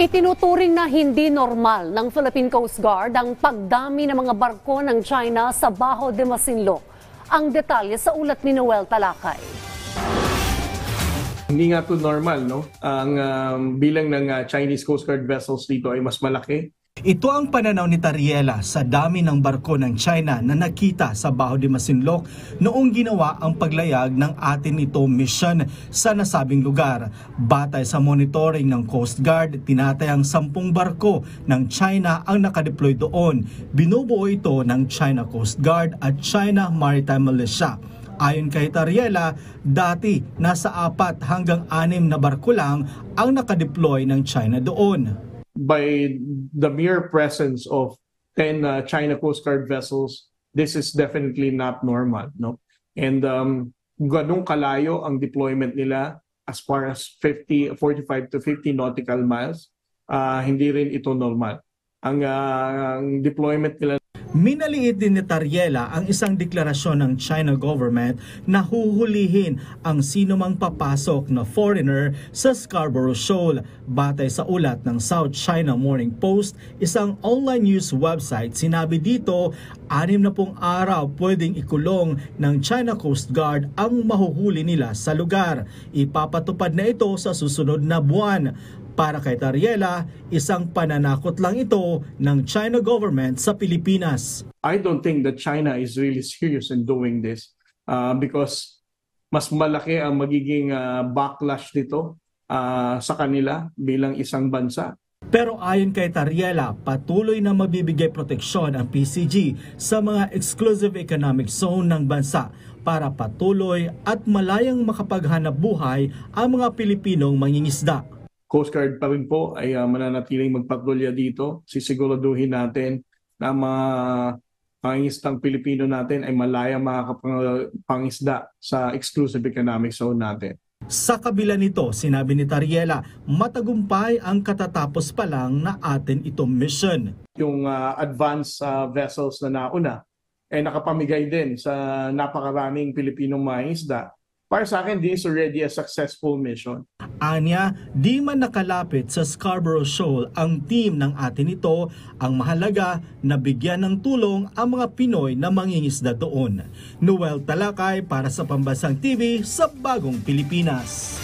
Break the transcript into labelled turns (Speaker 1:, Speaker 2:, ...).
Speaker 1: Itinuturing na hindi normal ng Philippine Coast Guard ang pagdami ng mga barko ng China sa Bajo de Masinloc. Ang detalye sa ulat ni Noel Talakay.
Speaker 2: Hindi nga to normal, no? Ang bilang ng Chinese Coast Guard vessels dito ay mas malaki.
Speaker 3: Ito ang pananaw ni Tariela sa dami ng barko ng China na nakita sa Bajo de Masinloc noong ginawa ang paglayag ng atin ito mission sa nasabing lugar. Batay sa monitoring ng Coast Guard, tinatayang 10 barko ng China ang nakadeploy doon. Binubuo ito ng China Coast Guard at China Maritime Militia. Ayon kay Tariela, dati nasa 4 hanggang 6 na barko lang ang nakadeploy ng China doon.
Speaker 2: By the mere presence of 10 China Coast Guard vessels, this is definitely not normal, no? And ganung kalayo ang deployment nila as far as 45 to 50 nautical miles, hindi rin ito normal. Ang deployment nila.
Speaker 3: Minaliit din ni Tariela ang isang deklarasyon ng China government na huhulihin ang sino mang papasok na foreigner sa Scarborough Shoal. Batay sa ulat ng South China Morning Post, isang online news website, sinabi dito 60 araw pwedeng ikulong ng China Coast Guard ang mahuhuli nila sa lugar. Ipapatupad na ito sa susunod na buwan. Para kay Tariela, isang pananakot lang ito ng China government sa Pilipinas.
Speaker 2: I don't think that China is really serious in doing this because mas malaki ang magiging backlash dito sa kanila bilang isang bansa.
Speaker 3: Pero ayon kay Tariela, patuloy na mabibigay proteksyon ang PCG sa mga exclusive economic zone ng bansa para patuloy at malayang makapaghanap buhay ang mga Pilipinong mangingisda.
Speaker 2: Coast Guard pa rin po ay mananatiling magpatrolya dito. Sisiguraduhin natin na mga pangingistang Pilipino natin ay malayang makakapangisda sa exclusive economic zone natin.
Speaker 3: Sa kabila nito, sinabi ni Tariela, matagumpay ang katatapos pa lang na atin itong mission.
Speaker 2: Yung advanced vessels na nauna ay nakapamigay din sa napakaraming Pilipinong mangingisda. Para sa akin, this is already a successful mission.
Speaker 3: Anya, di man nakalapit sa Scarborough Shoal ang team ng atin ito, ang mahalaga na bigyan ng tulong ang mga Pinoy na mangingisda doon. Noel Talakay para sa Pambansang TV sa Bagong Pilipinas.